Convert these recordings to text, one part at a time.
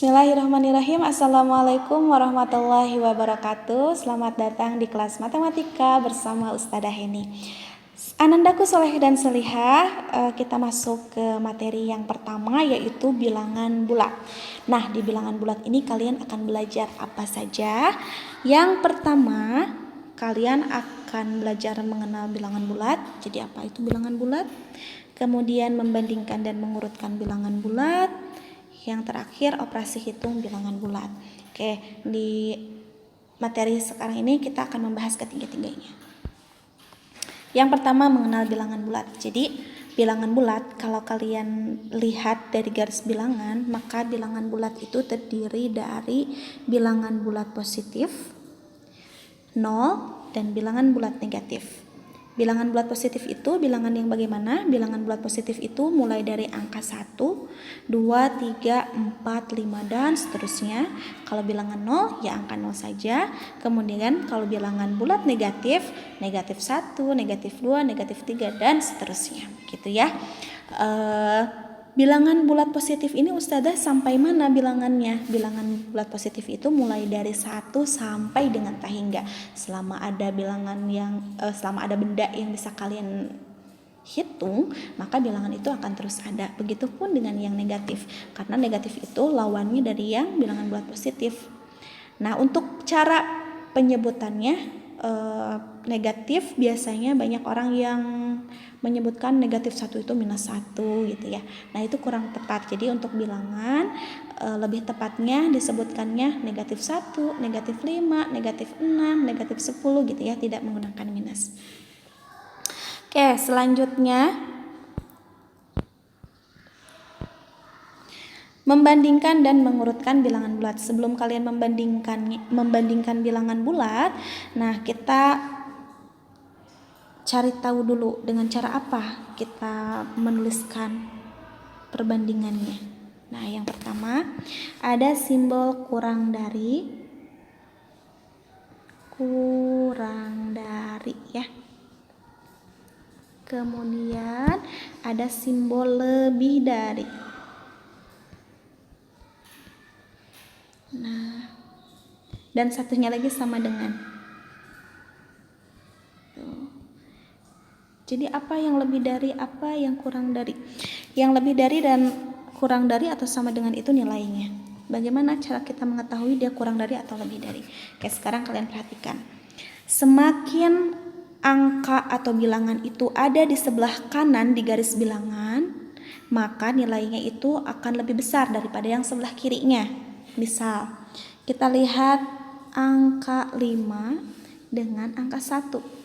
Bismillahirrahmanirrahim. Assalamualaikum warahmatullahi wabarakatuh. Selamat datang di kelas matematika bersama Ustadzah Heni. Anandaku soleh dan solihah, kita masuk ke materi yang pertama, yaitu bilangan bulat. Nah, di bilangan bulat ini kalian akan belajar apa saja? Yang pertama, kalian akan belajar mengenal bilangan bulat. Jadi apa itu bilangan bulat? Kemudian membandingkan dan mengurutkan bilangan bulat. Yang terakhir, operasi hitung bilangan bulat. Oke, di materi sekarang ini kita akan membahas ketiga-tiganya. Yang pertama, mengenal bilangan bulat. Jadi, bilangan bulat, kalau kalian lihat dari garis bilangan, maka bilangan bulat itu terdiri dari bilangan bulat positif, 0, dan bilangan bulat negatif. Bilangan bulat positif itu bilangan yang bagaimana? Bilangan bulat positif itu mulai dari angka 1, 2, 3, 4, 5, dan seterusnya. Kalau bilangan 0, ya angka 0 saja. Kemudian kalau bilangan bulat negatif, negatif 1, negatif 2, negatif 3, dan seterusnya. Gitu ya. Bilangan bulat positif ini Ustadzah sampai mana bilangannya? Bilangan bulat positif itu mulai dari 1 sampai dengan tak hingga. Selama ada selama ada benda yang bisa kalian hitung, maka bilangan itu akan terus ada. Begitupun dengan yang negatif, karena negatif itu lawannya dari yang bilangan bulat positif. Nah, untuk cara penyebutannya, negatif biasanya banyak orang yang menyebutkan negatif 1 itu minus 1 gitu ya. Nah, itu kurang tepat. Jadi untuk bilangan lebih tepatnya disebutkannya negatif 1, negatif 5, negatif 6, negatif 10 gitu ya, tidak menggunakan minus. Oke, selanjutnya membandingkan dan mengurutkan bilangan bulat. Sebelum kalian membandingkan bilangan bulat, nah kita cari tahu dulu dengan cara apa kita menuliskan perbandingannya. Nah, yang pertama ada simbol kurang dari ya. Kemudian ada simbol lebih dari. Nah, dan satunya lagi sama dengan. Jadi apa yang lebih dari, apa yang kurang dari? Yang lebih dari dan kurang dari atau sama dengan itu nilainya. Bagaimana cara kita mengetahui dia kurang dari atau lebih dari? Oke, sekarang kalian perhatikan. Semakin angka atau bilangan itu ada di sebelah kanan di garis bilangan, maka nilainya itu akan lebih besar daripada yang sebelah kirinya. Misal, kita lihat angka 5 dengan angka 1.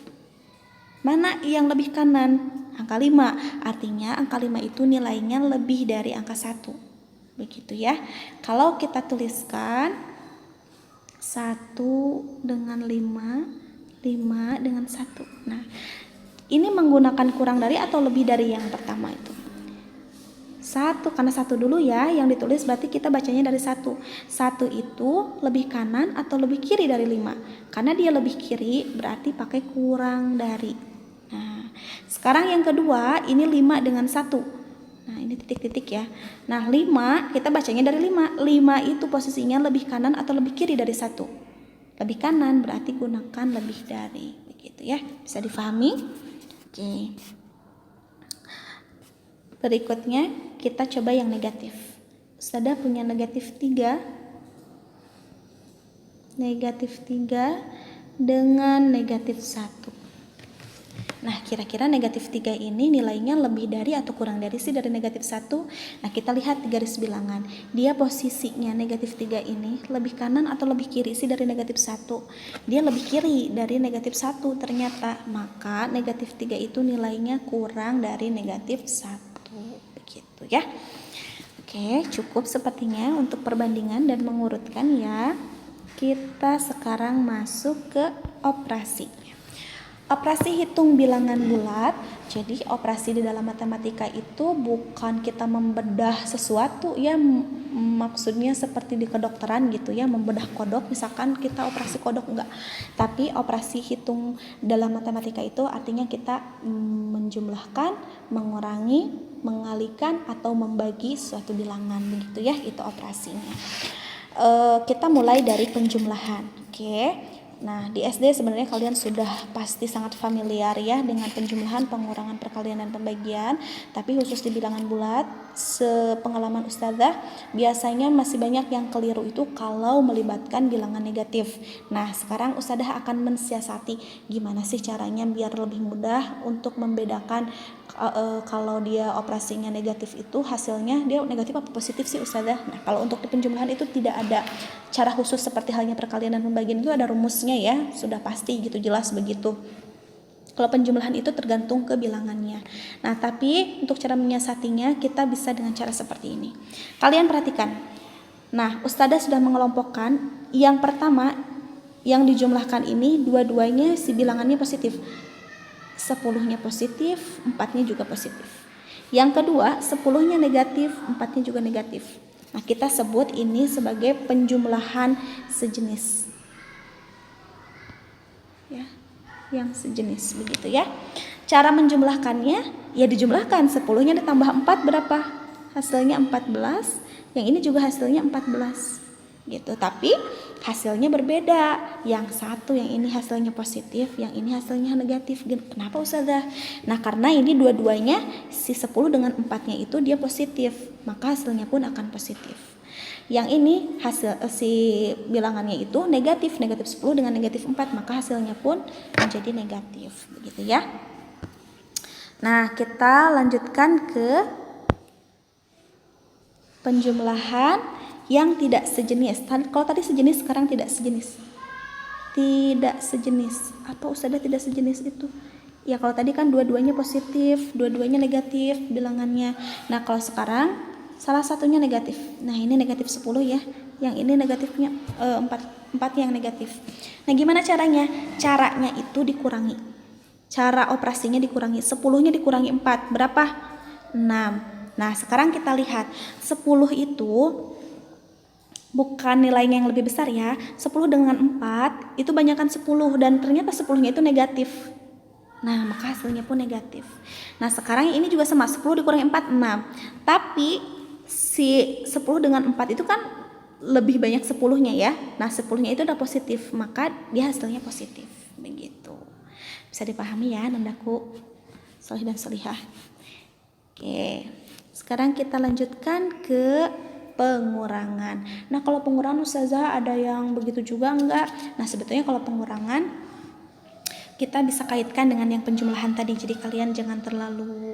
Mana yang lebih kanan? Angka 5. Artinya angka 5 itu nilainya lebih dari angka 1. Begitu ya. Kalau kita tuliskan 1 dengan 5, 5 dengan 1. Nah, ini menggunakan kurang dari atau lebih dari yang pertama itu? 1, karena 1 dulu ya yang ditulis, berarti kita bacanya dari 1. 1 itu lebih kanan atau lebih kiri dari 5? Karena dia lebih kiri, berarti pakai kurang dari. Nah, sekarang yang kedua, ini 5 dengan 1. Nah, ini titik-titik ya. Nah, 5 kita bacanya dari 5. 5 itu posisinya lebih kanan atau lebih kiri dari 1? Lebih kanan, berarti gunakan lebih dari. Begitu ya. Bisa difahami? Oke. Berikutnya kita coba yang negatif. Ustadzah punya negatif 3. Negatif 3 dengan negatif 1. Nah, kira-kira negatif 3 ini nilainya lebih dari atau kurang dari sih dari negatif 1? Nah, kita lihat di garis bilangan. Dia posisinya negatif 3 ini lebih kanan atau lebih kiri sih dari negatif 1? Dia lebih kiri dari negatif 1 ternyata. Maka negatif 3 itu nilainya kurang dari negatif 1. Begitu ya. Oke, cukup sepertinya untuk perbandingan dan mengurutkan ya. Kita sekarang masuk ke operasi. Operasi hitung bilangan bulat. Jadi operasi di dalam matematika itu bukan kita membedah sesuatu ya, maksudnya seperti di kedokteran gitu ya, membedah kodok, misalkan kita operasi kodok, enggak. Tapi operasi hitung dalam matematika itu artinya kita menjumlahkan, mengurangi, mengalikan atau membagi suatu bilangan begitu ya, itu operasinya. Kita mulai dari penjumlahan. Oke. Nah, di SD sebenarnya kalian sudah pasti sangat familiar ya dengan penjumlahan, pengurangan, perkalian, dan pembagian. Tapi khusus di bilangan bulat, sepengalaman Ustazah, biasanya masih banyak yang keliru itu kalau melibatkan bilangan negatif. Nah, sekarang Ustazah akan mensiasati gimana sih caranya biar lebih mudah untuk membedakan kalau dia operasinya negatif itu hasilnya dia negatif apa positif sih Ustazah. Nah, kalau untuk di penjumlahan itu tidak ada cara khusus seperti halnya perkalian dan pembagian, itu ada rumusnya ya, sudah pasti gitu, jelas begitu. Kalau penjumlahan itu tergantung ke bilangannya. Nah, tapi untuk cara menyiasatinya kita bisa dengan cara seperti ini. Kalian perhatikan. Nah, Ustazah sudah mengelompokkan yang pertama yang dijumlahkan ini dua-duanya si bilangannya positif. 10-nya positif, 4-nya juga positif. Yang kedua, 10-nya negatif, 4-nya juga negatif. Nah, kita sebut ini sebagai penjumlahan sejenis. Ya, yang sejenis begitu ya. Cara menjumlahkannya, ya dijumlahkan 10-nya ditambah 4 berapa? Hasilnya 14. Yang ini juga hasilnya 14. Gitu. Tapi hasilnya berbeda. Yang satu yang ini hasilnya positif, yang ini hasilnya negatif. Kenapa Ustazah? Nah, karena ini dua-duanya si 10 dengan 4-nya itu dia positif, maka hasilnya pun akan positif. Yang ini hasil si bilangannya itu negatif 10 dengan negatif 4, maka hasilnya pun menjadi negatif, begitu ya. Nah, kita lanjutkan ke penjumlahan yang tidak sejenis. Kalau tadi sejenis, sekarang tidak sejenis. Tidak sejenis. Apa Ustazah tidak sejenis itu? Ya, kalau tadi kan dua-duanya positif, dua-duanya negatif bilangannya. Nah, kalau sekarang salah satunya negatif. Nah, ini negatif 10 ya. Yang ini negatifnya 4 yang negatif. Nah, gimana caranya? Caranya itu dikurangi. Cara operasinya dikurangi. 10-nya dikurangi 4. Berapa? 6. Nah, sekarang kita lihat. 10 itu bukan nilainya yang lebih besar ya. 10 dengan 4 itu banyakkan 10 dan ternyata 10-nya itu negatif. Nah, maka hasilnya pun negatif. Nah, sekarang ini juga sama, 10 dikurangi 4, 6. Tapi si 10 dengan 4 itu kan lebih banyak 10-nya ya. Nah, 10-nya itu udah positif, maka dia hasilnya positif. Begitu. Bisa dipahami ya, nandaku solih dan solihah. Oke. Sekarang kita lanjutkan ke pengurangan. Nah, kalau pengurangan Ustazah ada yang begitu juga enggak? Nah, sebetulnya kalau pengurangan kita bisa kaitkan dengan yang penjumlahan tadi. Jadi kalian jangan terlalu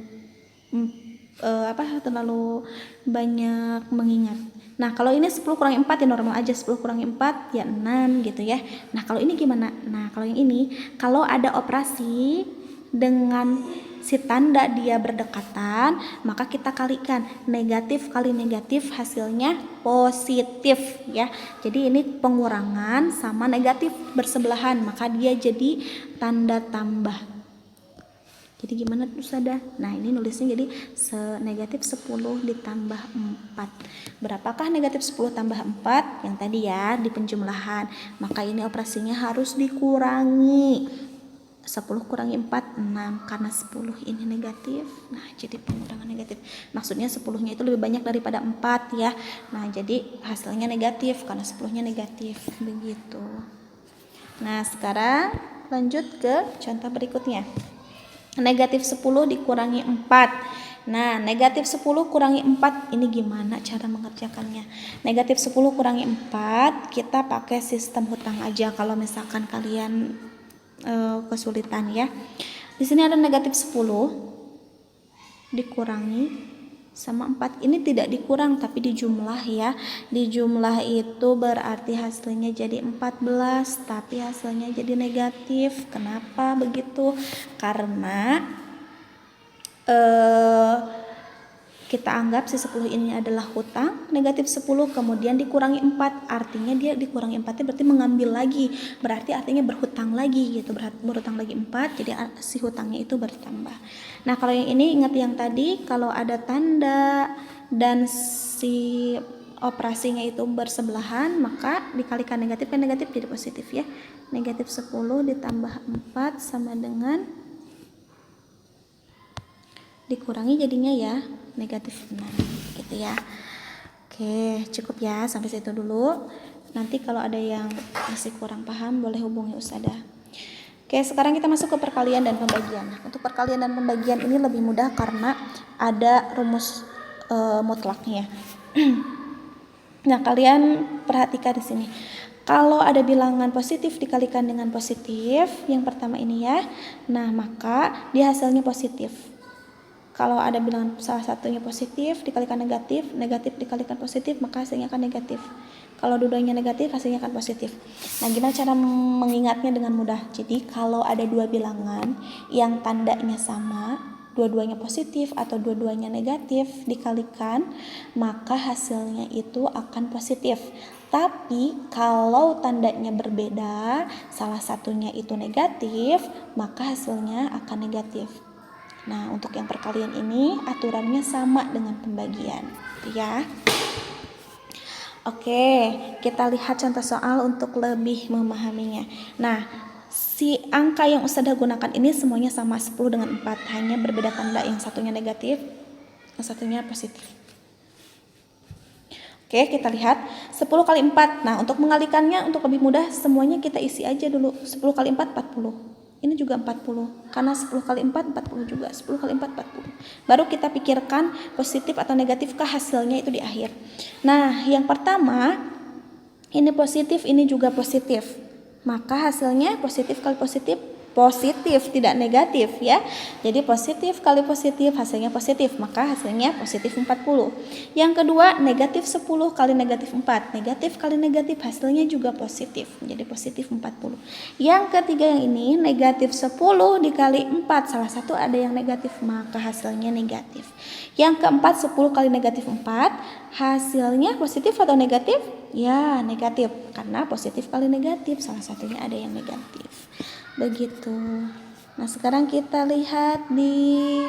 terlalu banyak mengingat. Nah, kalau ini 10 kurangi 4 ya normal aja, 10 kurangi 4 ya 6 gitu ya. Nah, kalau ini gimana? Nah, kalau yang ini kalau ada operasi dengan si tanda dia berdekatan, maka kita kalikan, negatif kali negatif hasilnya positif ya. Jadi ini pengurangan sama negatif bersebelahan, maka dia jadi tanda tambah. Jadi gimana Ustazah? Nah, ini nulisnya jadi negatif 10 ditambah 4. Berapakah negatif 10 tambah 4? Yang tadi ya di penjumlahan. Maka ini operasinya harus dikurangi. 10 kurangi 4, 6. Karena 10 ini negatif, nah jadi pengurangan negatif. Maksudnya 10-nya itu lebih banyak daripada 4 ya. Nah, jadi hasilnya negatif karena 10-nya negatif. Begitu. Nah, sekarang lanjut ke contoh berikutnya. Negatif 10 dikurangi 4. Nah, negatif 10 kurangi 4 ini gimana cara mengerjakannya? Negatif 10 kurangi 4 kita pakai sistem hutang aja kalau misalkan kalian kesulitan ya. Di sini ada negatif 10 dikurangi sama 4. Ini tidak dikurang tapi dijumlah ya. Dijumlah itu berarti hasilnya jadi 14 tapi hasilnya jadi negatif. Kenapa begitu? Karena kita anggap si 10 ini adalah hutang, negatif 10 kemudian dikurangi 4, artinya dia dikurangi 4 berarti mengambil lagi, berarti artinya berhutang lagi gitu, berhutang lagi 4, jadi si hutangnya itu bertambah. Nah, kalau yang ini ingat yang tadi, kalau ada tanda dan si operasinya itu bersebelahan, maka dikalikan negatif kan negatif jadi positif ya. Negatif 10 ditambah 4 sama dengan dikurangi jadinya ya negatif 6 gitu ya. Oke, cukup ya sampai situ dulu. Nanti kalau ada yang masih kurang paham boleh hubungi Ustadzah. Oke, sekarang kita masuk ke perkalian dan pembagian. Untuk perkalian dan pembagian ini lebih mudah karena ada rumus mutlaknya. Nah, kalian perhatikan di sini. Kalau ada bilangan positif dikalikan dengan positif, yang pertama ini ya. Nah, maka dia hasilnya positif. Kalau ada bilangan salah satunya positif dikalikan negatif, negatif dikalikan positif, maka hasilnya akan negatif. Kalau dua-duanya negatif, hasilnya akan positif. Nah, gimana cara mengingatnya dengan mudah? Jadi, kalau ada dua bilangan yang tandanya sama, dua-duanya positif atau dua-duanya negatif dikalikan, maka hasilnya itu akan positif. Tapi, kalau tandanya berbeda, salah satunya itu negatif, maka hasilnya akan negatif. Nah, untuk yang perkalian ini aturannya sama dengan pembagian, ya. Oke, kita lihat contoh soal untuk lebih memahaminya. Nah, si angka yang Ustadzah gunakan ini semuanya sama 10 dengan 4, hanya berbeda tanda, yang satunya negatif, yang satunya positif. Oke, kita lihat 10 kali 4. Nah, untuk mengalikannya untuk lebih mudah semuanya kita isi aja dulu. 10 kali 4 40. Ini juga 40. Karena 10 kali 4 40 juga. 10 kali 4 40. Baru kita pikirkan positif atau negatifkah hasilnya itu di akhir. Nah, yang pertama ini positif, ini juga positif. Maka hasilnya positif kali positif, positif tidak negatif ya. Jadi positif kali positif hasilnya positif, maka hasilnya positif 40. Yang kedua negatif 10 kali negatif 4, negatif kali negatif hasilnya juga positif, jadi positif 40. Yang ketiga yang ini negatif 10 dikali 4, salah satu ada yang negatif, maka hasilnya negatif. Yang keempat 10 kali negatif 4, hasilnya positif atau negatif? Ya negatif, karena positif kali negatif salah satunya ada yang negatif. Begitu. Nah, sekarang kita lihat di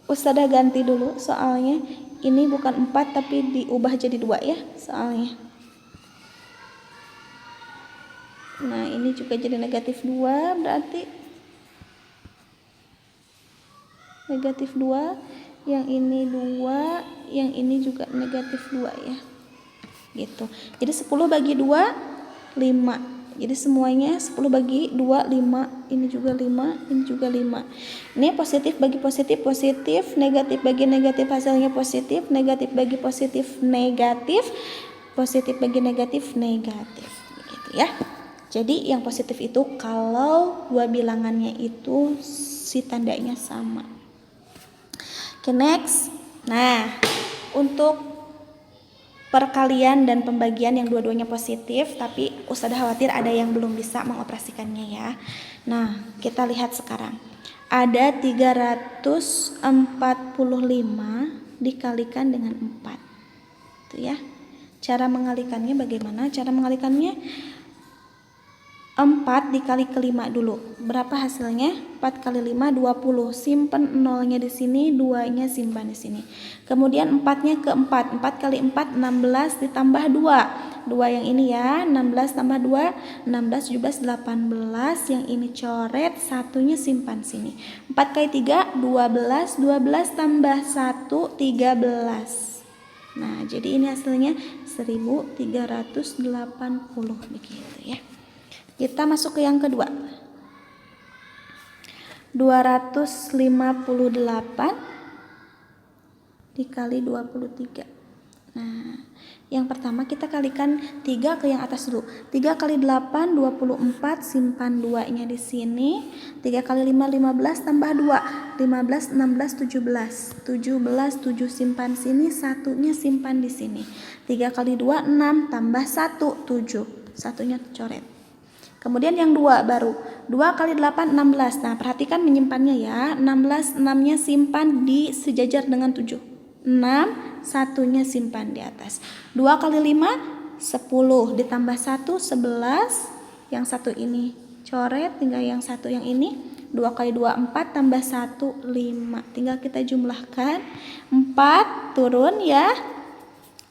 Ustadzah ganti dulu soalnya. Ini bukan 4 tapi diubah jadi 2 ya soalnya. Nah, ini juga jadi negatif 2, berarti negatif 2, yang ini 2, yang ini juga negatif 2 ya. Gitu. Jadi 10 bagi 2 5. Jadi semuanya 10 bagi 2 5, ini juga 5, ini juga 5. Ini positif bagi positif positif, negatif bagi negatif hasilnya positif, negatif bagi positif negatif, positif bagi negatif negatif. Begitu ya. Jadi yang positif itu kalau dua bilangannya itu si tandanya sama. Oke, next. Nah, untuk perkalian dan pembagian yang dua-duanya positif, tapi Ustadzah khawatir ada yang belum bisa mengoperasikannya ya. Nah, kita lihat sekarang. Ada 345 dikalikan dengan 4. Itu ya. Cara mengalikannya bagaimana? Cara mengalikannya 4 dikali ke 5 dulu. Berapa hasilnya? 4 kali 5 20. Simpan nolnya di sini, 2-nya simpan di sini. Kemudian 4-nya ke 4. 4 kali 4 16 ditambah 2. 2 yang ini ya, 16 tambah 2 16 17 18. Yang ini coret, satunya simpan sini. 4 kali 3 12, 12 tambah 1 13. Nah, jadi ini hasilnya 1380 begitu ya. Kita masuk ke yang kedua. 258 dikali 23. Nah, yang pertama kita kalikan 3 ke yang atas dulu. 3 kali 8 24, simpan 2-nya di sini. 3 kali 5 15 tambah 2 15 16 17. 17 7 simpan sini, satunya simpan di sini. 3 kali 2 6 tambah 1 7. Satunya coret. Kemudian yang 2 baru 2 kali 8 16. Nah, perhatikan menyimpannya ya. 16 6-nya simpan di sejajar dengan 7. 6 satunya simpan di atas. 2 kali 5 10 ditambah 1 11. Yang satu ini coret, tinggal yang satu yang ini. 2 kali 2 4 tambah 1 5. Tinggal kita jumlahkan. 4 turun ya.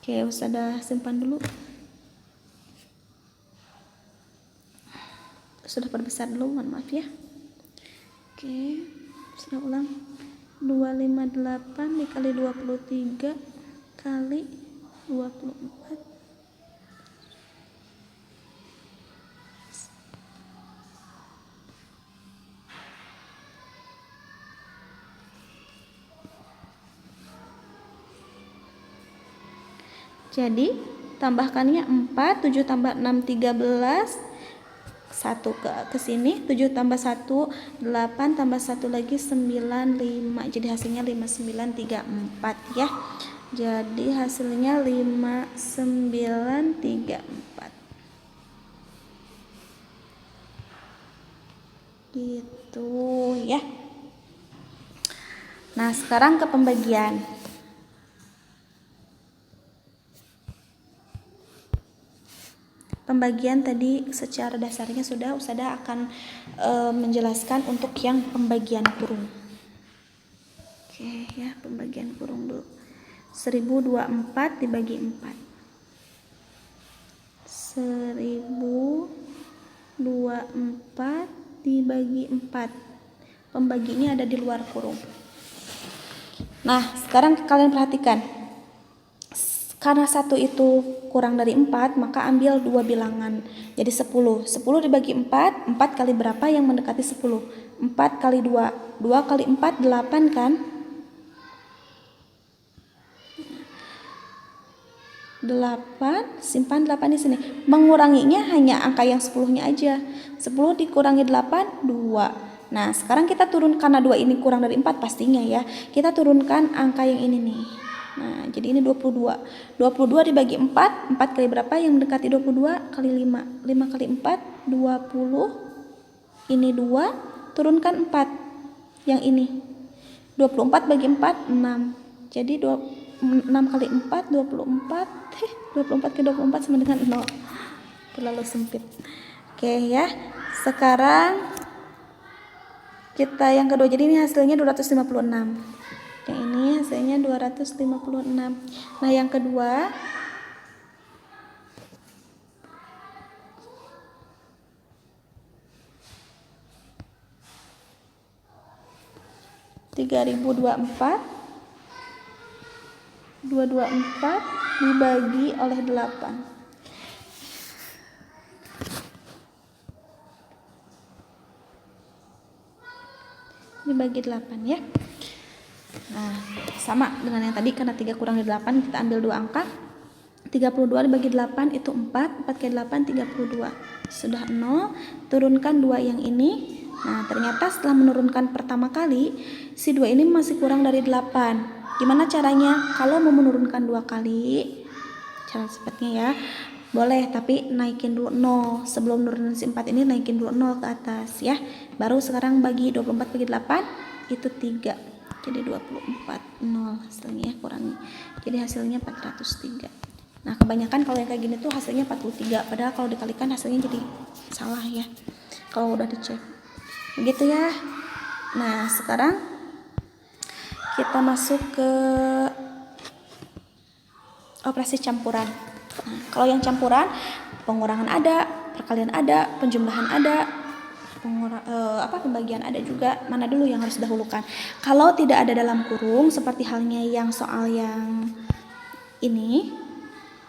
Oke, Ustazah simpan dulu. Sudah perbesar dulu, mohon maaf ya. Oke, sudah ulang. 258 dikali 23 kali 24. Jadi tambahkannya 4, 7 tambah 6 13, 1 ke sini, 7 tambah 1 8, tambah 1 lagi 9 5. Jadi hasilnya 5934 ya. Jadi hasilnya 5934. Gitu ya. Nah, sekarang ke pembagian. Pembagian tadi secara dasarnya sudah, Ustazah akan menjelaskan untuk yang pembagian kurung. Oke ya, pembagian kurung dulu. 1024 dibagi 4. 1024 dibagi 4. Pembaginya ada di luar kurung. Nah, sekarang kalian perhatikan. Karena 1 itu kurang dari 4, maka ambil 2 bilangan. Jadi 10. 10 dibagi 4, 4 kali berapa yang mendekati 10? 4 kali 2. 2 kali 4, 8 kan? 8, simpan 8 di sini. Menguranginya hanya angka yang 10-nya aja. 10 dikurangi 8, 2. Nah, sekarang kita turun, karena 2 ini kurang dari 4 pastinya ya. Kita turunkan angka yang ini nih. Nah, jadi ini 22. 22 dibagi 4, 4 kali berapa yang mendekati 22? Kali 5. 5 kali 4, 20. Ini 2, turunkan 4. Yang ini. 24 bagi 4, 6. Jadi 6 kali 4, 24. 24 ke 24 sama dengan 0. Terlalu sempit. Oke ya. Sekarang kita yang kedua. Jadi ini hasilnya 256. Yang ini hasilnya 256. Nah, yang kedua 3024 224 dibagi oleh 8. Dibagi 8 ya. Nah, sama dengan yang tadi, karena 3 kurang dari 8 kita ambil 2 angka. 32 dibagi 8 itu 4, 4 kali 8 32. Sudah 0, turunkan 2 yang ini. Nah, ternyata setelah menurunkan pertama kali, si 2 ini masih kurang dari 8. Gimana caranya? Kalau mau menurunkan 2 kali, cara cepatnya ya, boleh, tapi naikin dulu 0. Sebelum nurunin si 4 ini, naikin dulu 0 ke atas ya. Baru sekarang bagi 24 bagi 8 itu 3. Jadi 24, 0 hasilnya ya, kurangi. Jadi hasilnya 403. Nah, kebanyakan kalau yang kayak gini tuh hasilnya 43. Padahal kalau dikalikan hasilnya jadi salah ya, kalau udah dicek. Begitu ya. Nah, sekarang kita masuk ke operasi campuran. Nah, kalau yang campuran, pengurangan ada, perkalian ada, penjumlahan ada, pembagian ada juga. Mana dulu yang harus didahulukan? Kalau tidak ada dalam kurung, seperti halnya yang soal yang ini,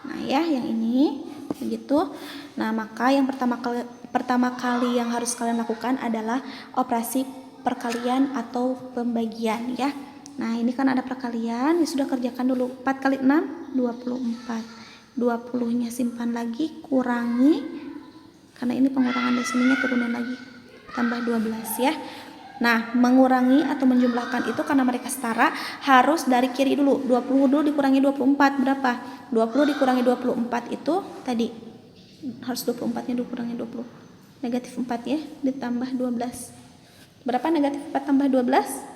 nah ya, yang ini begitu. Nah, maka yang pertama kali yang harus kalian lakukan adalah operasi perkalian atau pembagian ya. Nah, ini kan ada perkalian, ya sudah, kerjakan dulu. 4 kali 6 24. 20-nya simpan lagi, kurangi, karena ini pengurangan di sininya, turunin lagi, tambah 12 ya. Nah, mengurangi atau menjumlahkan itu karena mereka setara, harus dari kiri dulu. 20 dulu dikurangi 24 berapa? 20 dikurangi 24 itu tadi harus 24-nya dikurangi 20. Negatif 4 ya, ditambah 12. Berapa negatif 4 tambah 12?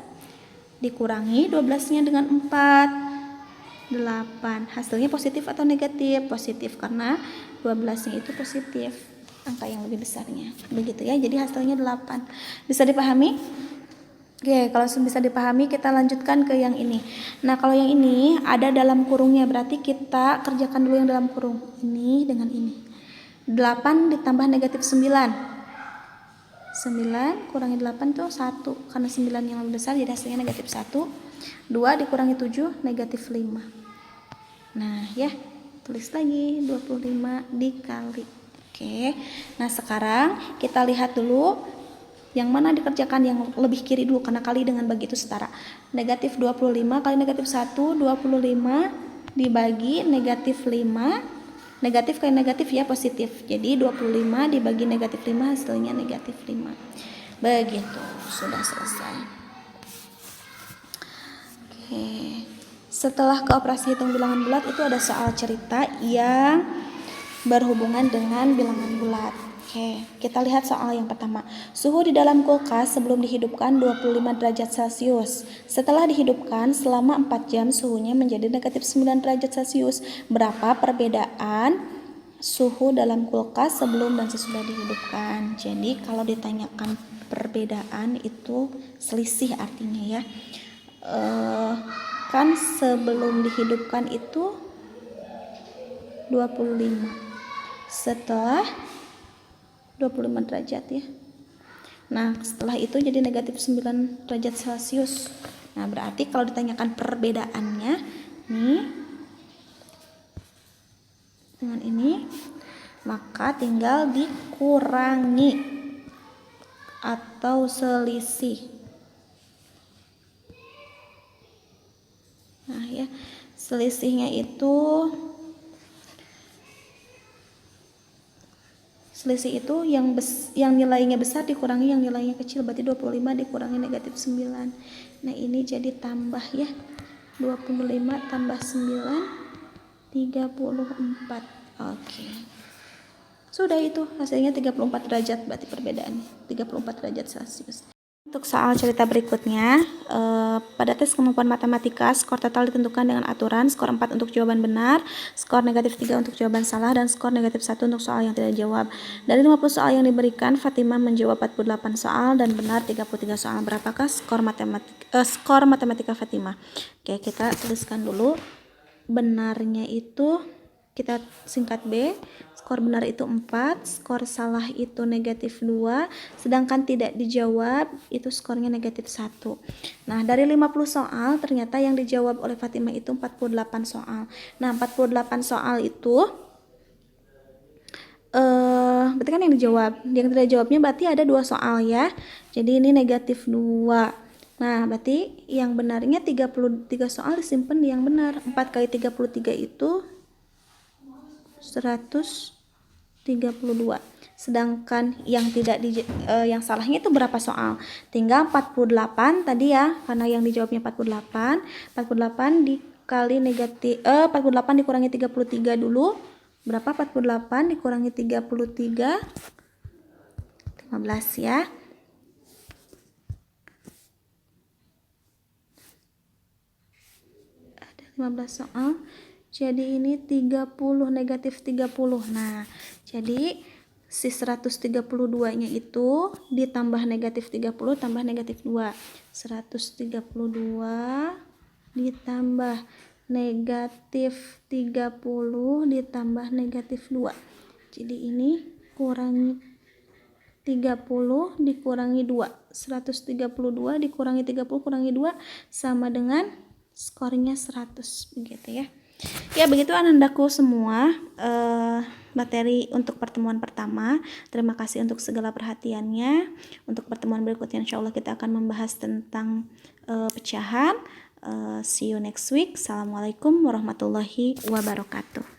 Dikurangi 12-nya dengan 4. 8. Hasilnya positif atau negatif? Positif, karena 12-nya itu positif, angka yang lebih besarnya. Begitu ya. Jadi hasilnya 8. Bisa dipahami? Oke, kalau bisa dipahami kita lanjutkan ke yang ini. Nah, kalau yang ini ada dalam kurungnya, berarti kita kerjakan dulu yang dalam kurung. Ini dengan ini. 8 ditambah negatif 9. 9 kurangi 8 itu 1. Karena 9 yang lebih besar jadi hasilnya negatif 1. 2 dikurangi 7 negatif 5. Nah, ya. Tulis lagi 25 dikali. Oke. Nah, sekarang kita lihat dulu yang mana dikerjakan yang lebih kiri dulu karena kali dengan bagi itu setara. Negatif 25 kali negatif 1, 25 dibagi negatif 5. Negatif kali negatif ya positif. Jadi 25 dibagi negatif 5 hasilnya negatif 5. Begitu, sudah selesai. Oke. Setelah ke operasi hitung bilangan bulat itu ada soal cerita yang berhubungan dengan bilangan bulat. Oke, kita lihat soal yang pertama. Suhu di dalam kulkas sebelum dihidupkan 25 derajat Celcius. Setelah dihidupkan selama 4 jam suhunya menjadi negatif 9 derajat Celcius. Berapa perbedaan suhu dalam kulkas sebelum dan sesudah dihidupkan? Jadi kalau ditanyakan perbedaan itu selisih artinya ya. Kan sebelum dihidupkan itu 25. Setelah 25 derajat ya. Nah, setelah itu jadi negatif 9 derajat Celcius. Nah, berarti kalau ditanyakan perbedaannya nih dengan ini, maka tinggal dikurangi atau selisih. Nah, ya. Selisihnya itu yang nilainya besar dikurangi yang nilainya kecil, berarti 25 dikurangi negatif 9. Nah, ini jadi tambah ya. 25 tambah 9 34. Oke. Sudah itu hasilnya 34 derajat berarti perbedaannya 34 derajat Celcius. Untuk soal cerita berikutnya, pada tes kemampuan matematika, skor total ditentukan dengan aturan skor 4 untuk jawaban benar, skor negatif 3 untuk jawaban salah, dan skor negatif 1 untuk soal yang tidak dijawab. Dari 50 soal yang diberikan, Fatimah menjawab 48 soal dan benar 33 soal. Berapakah skor matematika Fatimah? Oke, kita tuliskan dulu. Benarnya itu kita singkat B. Skor benar itu 4, skor salah itu negatif 2, sedangkan tidak dijawab itu skornya negatif 1. Nah, dari 50 soal ternyata yang dijawab oleh Fatimah itu 48 soal. Nah, 48 soal itu berarti kan yang dijawab. Yang tidak jawabnya berarti ada 2 soal ya. Jadi ini negatif 2. Nah, berarti yang benarnya 33 soal disimpan di yang benar. 4 kali 33 itu 132. Sedangkan yang yang salahnya itu berapa soal? Tinggal 48 tadi ya, karena yang dijawabnya 48. 48 dikali negatif 48 dikurangi 33 dulu. Berapa 48 dikurangi 33? 15 ya. Ada 15 soal. Jadi ini 30 negatif 30. Nah, jadi si 132-nya itu ditambah negatif 30 tambah negatif 2. 132 ditambah negatif 30 ditambah negatif 2. Jadi ini kurangi 30 dikurangi 2. 132 dikurangi 30 kurangi 2 sama dengan skornya 100 begitu ya. Ya, begitu anandaku semua materi untuk pertemuan pertama. Terima kasih untuk segala perhatiannya. Untuk pertemuan berikutnya insya Allah kita akan membahas tentang pecahan. See you next week. Assalamualaikum warahmatullahi wabarakatuh.